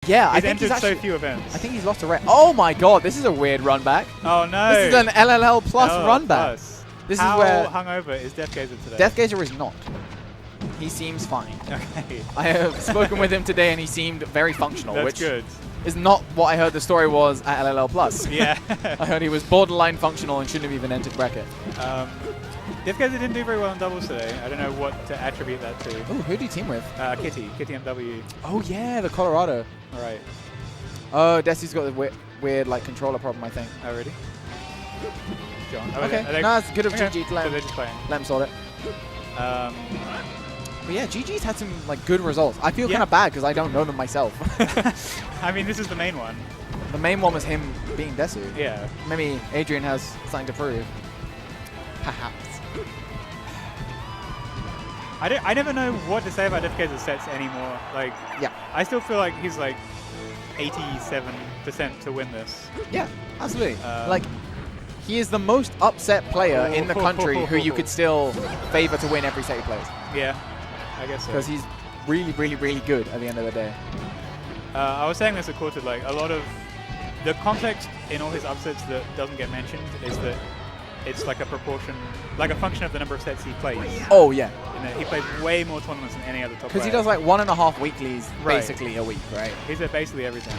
Yeah, He's entered so few events. I think he's lost a rare. Oh my god, this is a weird run back. Oh no. This is an LLL plus run back. This How is where hungover is Deathgazer today? Deathgazer is not. He seems fine. Okay. I have spoken with him today and he seemed very functional, That's which good. is not what I heard the story was at LLL plus. Yeah. I heard he was borderline functional and shouldn't have even entered bracket. Deathgazer didn't do very well in doubles today. I don't know what to attribute that to. Oh, who did he team with? Kitty MW. Oh yeah, the Colorado. All right. Oh, Desi's got the weird like controller problem, I think. Oh really? John. Oh, Okay. No, it's good of GG to let so they're just playing. him sort it. But yeah, GG's had some like good results. I feel kind of bad because I don't know them myself. I mean, this is the main one. The main one was him beating Desu. Yeah. Maybe Adrian has something to prove. Perhaps. I never know what to say about Deathgazer's sets anymore. Like, yeah, I still feel like he's like 87% to win this. Yeah, absolutely. Like, he is the most upset player in the country who you could still favor to win every set he plays. Yeah, I guess so. Because he's really, really, really good at the end of the day. I was saying this at quarter, like a lot of the context in all his upsets that doesn't get mentioned is that it's like a proportion, like a function of the number of sets he plays. Oh yeah. He plays way more tournaments than any other top player. Because he does like 1.5 weeklies basically a week, right? He's at basically everything.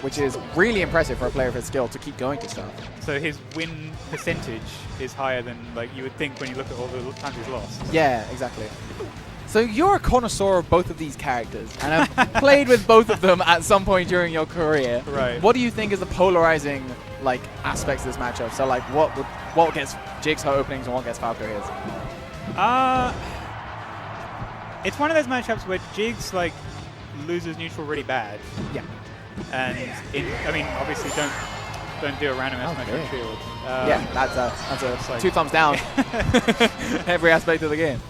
Which is really impressive for a player of his skill to keep going to stuff. So his win percentage is higher than like you would think when you look at all the times he's lost. Yeah, exactly. So you're a connoisseur of both of these characters, and have played with both of them at some point during your career. Right. What do you think is the polarizing like aspects of this matchup? So like, what gets Jigs her openings and what gets Falco his? It's one of those matchups where Jigs like loses neutral really bad. Yeah. And I mean, obviously don't do a random S match on shield. Yeah, that's a like 2 thumbs down. Every aspect of the game.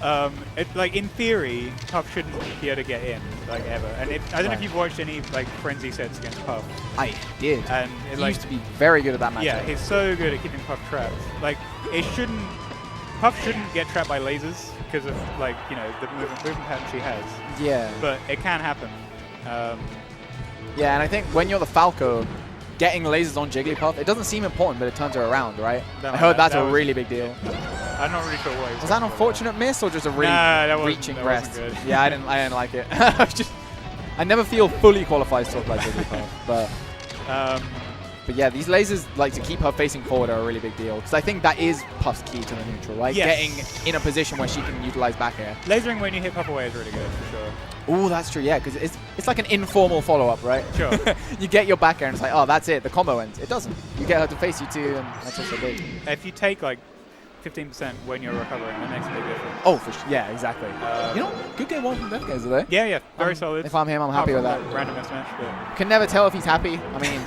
Like in theory, Puff shouldn't be able to get in like ever. And I don't know if you've watched any like frenzy sets against Puff. I did. And he used to be very good at that matchup. Yeah, he's so good at keeping Puff trapped. Like Puff shouldn't get trapped by lasers because of like the movement pattern she has. Yeah. But it can happen. Yeah, and I think when you're the Falco, getting lasers on Jigglypuff, it doesn't seem important, but it turns her around, right? I heard that's a really big deal. I'm not really sure why. Was that an unfortunate miss or just a really reaching rest? Good. Yeah, I didn't like it. I never feel fully qualified to talk about Jigglypuff, but yeah, these lasers, like to keep her facing forward, are a really big deal because I think that is Puff's key to the neutral, right? Yes. Getting in a position where she can utilize back air. Lasering when you hit Puff away is really good for sure. Oh, that's true, yeah, because it's like an informal follow-up, right? Sure. You get your back air and it's like, oh, that's it, the combo ends. It doesn't. You get her to face you too, and that's also big. If you take like 15% when you're recovering, that makes a big difference. Oh, for sure. Yeah, exactly. Good game one from Deathgazer today. Yeah, very solid. If I'm him, I'm happy with that. Random mismatch, but can never tell if he's happy. I mean,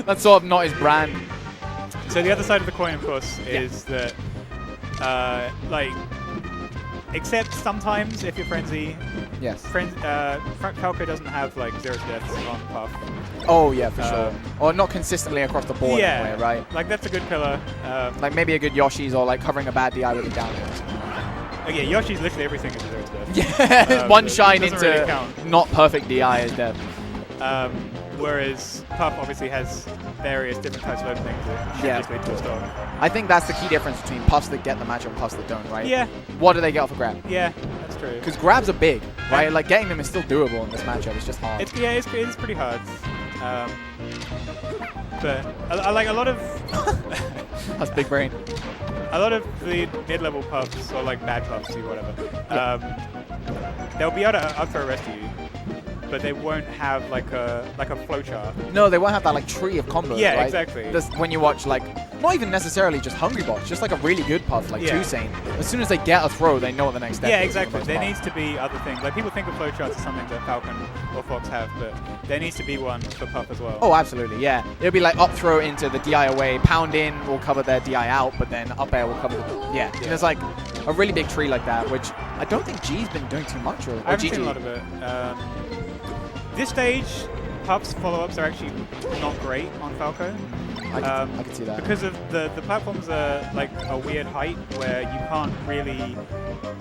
that's sort of not his brand. So the other side of the coin, of course, is that, like, except sometimes if you're Frenzy, yes, Falco doesn't have like 0 deaths on Puff. Oh yeah, for sure. Or not consistently across the board anyway, right? Like that's a good pillar. Like maybe a good Yoshi's or like covering a bad DI with a down air. Yeah, Yoshi's literally everything is 0 death. Yeah, one shine into really not perfect DI is death. Whereas Puff obviously has various different types of openings that should just lead to a stock. I think that's the key difference between Puffs that get the match and Puffs that don't, right? Yeah. What do they get off a grab? Yeah, that's true. Because grabs are big, right? Like getting them is still doable in this matchup. It's just hard. It's pretty hard. But I like a lot of... That's big brain. A lot of the mid-level Puffs, or like bad Puffs, or whatever, they'll be able to up throw rest you, but they won't have like a flowchart. No, they won't have that like tree of combos. Yeah, right? exactly. When you watch like not even necessarily just Hungry Box, just like a really good Puff like Toussaint. As soon as they get a throw, they know what the next step is. Yeah, exactly. There needs to be other things. Like people think of flowcharts as something that Falcon or Fox have, but there needs to be one for Puff as well. Oh, absolutely. Yeah, it'll be like up throw into the DI away, pound in will cover their DI out, but then up air will cover the And there's like a really big tree like that, which I don't think G's been doing too much. Or I haven't seen a lot of it. This stage, Puff's follow-ups are actually not great on Falco. I can see that. Because of the platforms are like a weird height where you can't really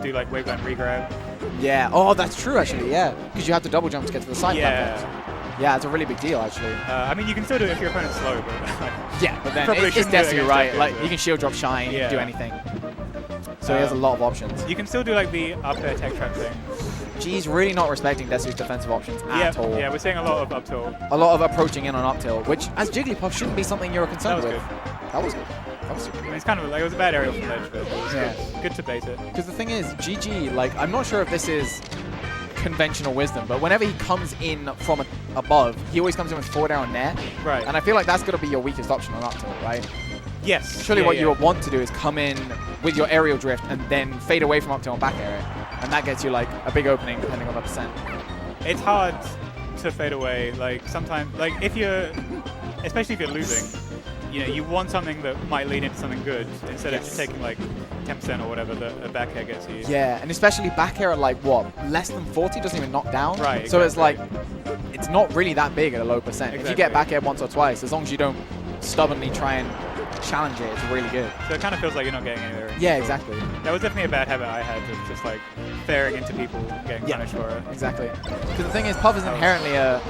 do like waveland regrab. Yeah. Oh, that's true, actually, yeah. Because you have to double jump to get to the side Yeah. platforms. Yeah, it's a really big deal, actually. I mean, you can still do it if your opponent's slow, but Yeah, but then Probably it's shouldn't do it Desu, against right? Deathgazer. Like, you can shield drop shine, you can do Yeah. anything. So he has a lot of options. you can still do like the up air tech trap thing. G's really not respecting Desu's defensive options at all. Yeah, we're seeing a lot of up tilt. A lot of approaching in on up tilt, which, as Jigglypuff, shouldn't be something you're concerned That was with. That was good. That was super I mean, good. it's kind of like it was a bad aerial from ledge, but it was Yeah. good to bait it. Because the thing is, GG, like, I'm not sure if this is conventional wisdom, but whenever he comes in from above, he always comes in with forward air on net. Right. And I feel like that's going to be your weakest option on up tilt, right? Yes. Surely yeah, what yeah. you would want to do is come in with your aerial drift and then fade away from up tilt and back air it. And that gets you, like, a big opening depending on the percent. It's hard to fade away. Like sometimes, like if you're, especially if you're losing, you know, you want something that might lead into something good instead of just taking like 10% or whatever that a back air gets you. Yeah, and especially back air at, like, what, less than 40 doesn't even knock down? Right, So it's like, exactly. it's not really that big at a low percent. If you get Exactly. back air once or twice, as long as you don't stubbornly try and challenge it, it's really good. So it kind of feels like you're not getting anywhere. Yeah, So exactly. That was definitely a bad habit I had, of just like faring into people, getting Yeah. punished for it. Exactly. Because the thing is, Puff is inherently a...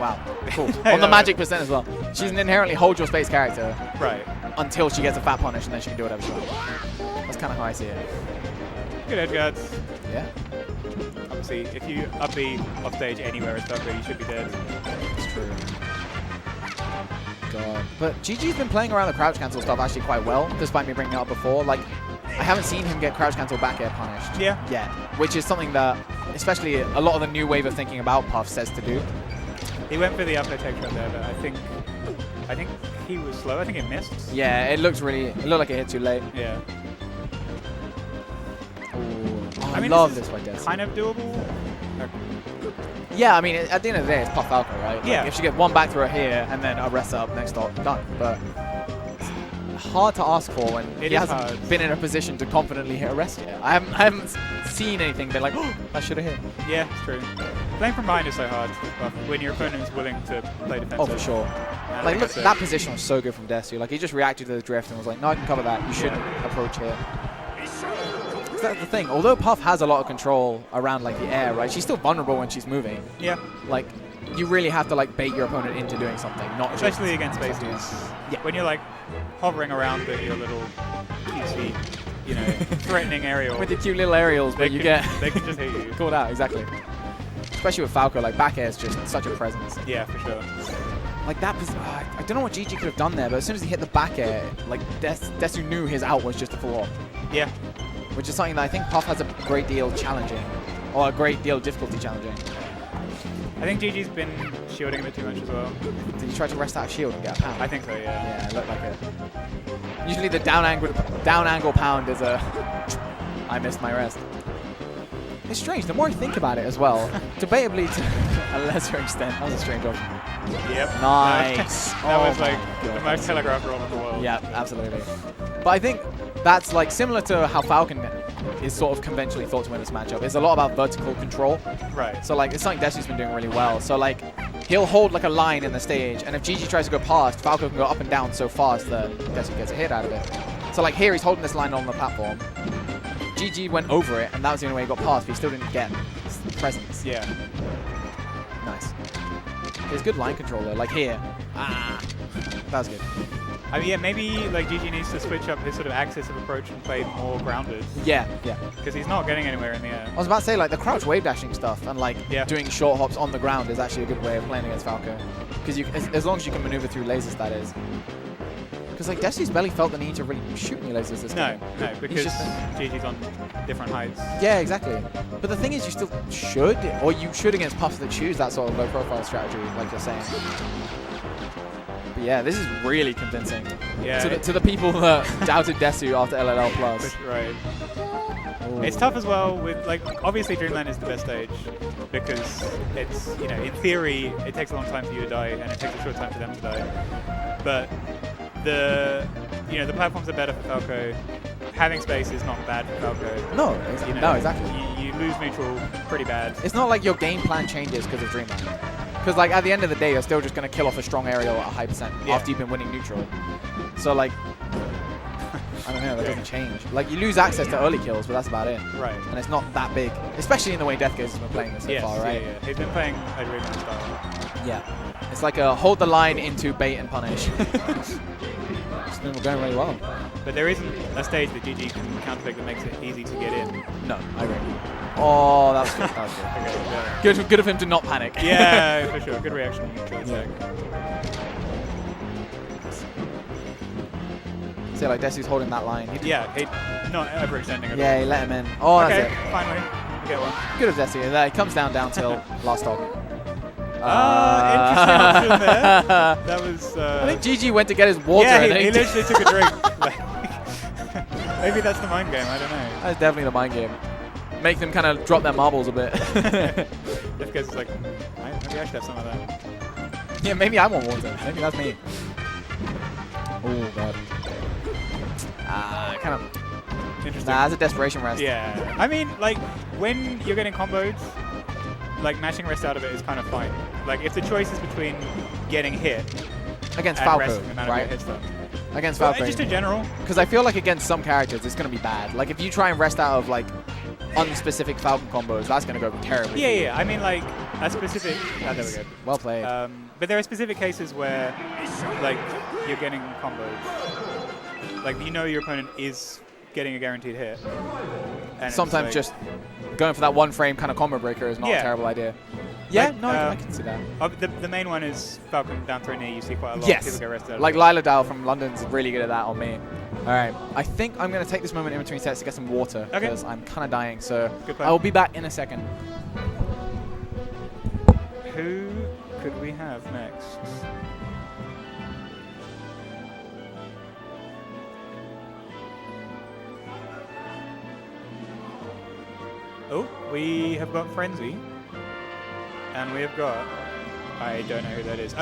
Wow, cool. I On the know. magic percent as well. She's an inherently hold your space character Right. until she gets a fat punish and then she can do whatever she wants. That's kind of how I see it. Good edge guards. Yeah, Obviously, if you up B off stage anywhere as Falco, you should be dead. it's true. God. But GG's been playing around the crouch cancel stuff actually quite well, despite me bringing it up before. Like, I haven't seen him get crouch cancel back air punished Yeah. yet, which is something that, especially a lot of the new wave of thinking about Puff says to do. He went for the up air tech trap there, but I think he was slow. I think it missed. Yeah, it looked like it hit too late. Yeah. Ooh. Oh, I mean, love this this is white Death. kind of doable. Yeah, I mean, at the end of the day, it's Puff Falco, right? Like, Yeah. if she gets one back throw here and then a rest up next stop, done. But it's hard to ask for when It he is hasn't hard. been in a position to confidently hit a rest yet. I haven't seen anything been like, oh, that should have hit. Yeah, it's true. Playing from behind is so hard with Buff when your opponent's willing to play defensive. Oh, for sure. And Like, I look, said- that position was so good from Desu. Like, he just reacted to the drift and was like, no, I can cover that. You shouldn't approach here. So that's the thing. Although Puff has a lot of control around, like, the air, right? She's still vulnerable when she's moving. Yeah, Like, you really have to, like, bait your opponent into doing something, not especially just... against bases. Yeah. When you're like hovering around your little cutesy, you know, threatening aerial, With the cute little aerials, they but you can, get they can just hit you. called out, exactly. Especially with Falco, like, back air is just such a presence. Yeah, for sure. Like, that I don't know what GG could have done there, but as soon as he hit the back air, like, Desu knew his out was just a full off. Yeah, Which is something that I think Puff has a great deal challenging, or a great deal of difficulty challenging. I think GG's been shielding a bit too much as well. Did he try to rest out shield and get a pound? I think so. Yeah. Yeah, it looked like it. Usually the down angle pound is a I missed my rest. It's strange, the more I think about it as well, debatably to a lesser extent, that was a strange option. Yep. Nice. That Oh was like my the God. most telegraphed roll in the world. Yeah, absolutely. But I think that's like similar to how Falcon is sort of conventionally thought to win this matchup. It's a lot about vertical control. Right. So like it's something Desu's been doing really well. So like he'll hold like a line in the stage, and if GG tries to go past, Falco can go up and down so fast that Desu gets a hit out of it. So like here he's holding this line on the platform. GG went over it, and that was the only way he got past, but he still didn't get presence. Yeah. Nice. There's good line control though, like here. Ah, that was good. I mean, yeah, maybe like GG needs to switch up his sort of axis of approach and play more grounded, Yeah, yeah. because he's not getting anywhere in the air. I was about to say, like, the crouch wave dashing stuff and, like, Yeah. doing short hops on the ground is actually a good way of playing against Falco. Because you, as long as you can maneuver through lasers, that is. Because, like, Desu's barely felt the need to really shoot any lasers this No, game. no, because just- GG's on different heights. Yeah, exactly. But the thing is, you still should, or you should against Puffs that choose that sort of low-profile strategy, like you're saying. But yeah, this is really convincing. Yeah. To the people that doubted Desu after LLL Plus. Right. Ooh. It's tough as well with, like, obviously Dreamland is the best stage because it's, you know, in theory, it takes a long time for you to die and it takes a short time for them to die. But the platforms are better for Falco. Having space is not bad for Falco. No, You know, no, exactly. You lose neutral pretty bad. It's not like your game plan changes because of Dreamland. Because like at the end of the day, you're still just going to kill off a strong aerial at a high percent Yeah. after you've been winning neutral. So like, I don't know, that doesn't change. Like, you lose access to early kills, but that's about it. Right. And it's not that big, especially in the way Deathgazer's been playing this so far, right? Yeah. He's been playing a dreamland style. Yeah. It's like a hold the line into bait and punish. It's been going really well. But there isn't a stage that GG can counterpick that makes it easy to get in. No, I agree. Oh, that was good. That was good. Okay, yeah. Good of him to not panic. Yeah, for sure. Good reaction. See, like Desi's holding that line. Yeah, not overextending at all. Yeah, he let him in. Oh, okay, that's it. finally. We get one. Good of Desi. He comes down till last stock. Interesting option there. That was... I think GG went to get his water. Yeah, and he then literally took a drink. Maybe that's the mind game, I don't know. That's definitely the mind game. Make them kind of drop their marbles a bit. Deathgazer's like, maybe I should have some of that. Yeah, maybe I want water. Maybe that's me. Oh, God. Kind of... Interesting. Nah, that's a desperation rest. Yeah. I mean, like, when you're getting comboed, like, mashing rest out of it is kind of fine. Like, if the choice is between getting hit Against and Falco, resting the amount of right? hits them. Against Well, Falco. just in general. Because I feel like against some characters, it's going to be bad. Like, if you try and rest out of, like, unspecific Falcon combos, that's going to go terribly. Yeah. I mean, like, a specific... Oh, there we go. Well played. But there are specific cases where, like, you're getting combos. Like, you know your opponent is getting a guaranteed hit. And sometimes like, just going for that one frame kind of combo breaker is not a terrible idea. Yeah, like, no, I can see that. The main one is Falcon down throw knee. You see quite a lot Yes, of people get rested. like Lila Dow from London's really good at that on me. All right, I think I'm going to take this moment in between sets to get some water because I'm kind of dying. So I will be back in a second. Who could we have next? Oh, we have got Frenzy. And we have got... I don't know who that is.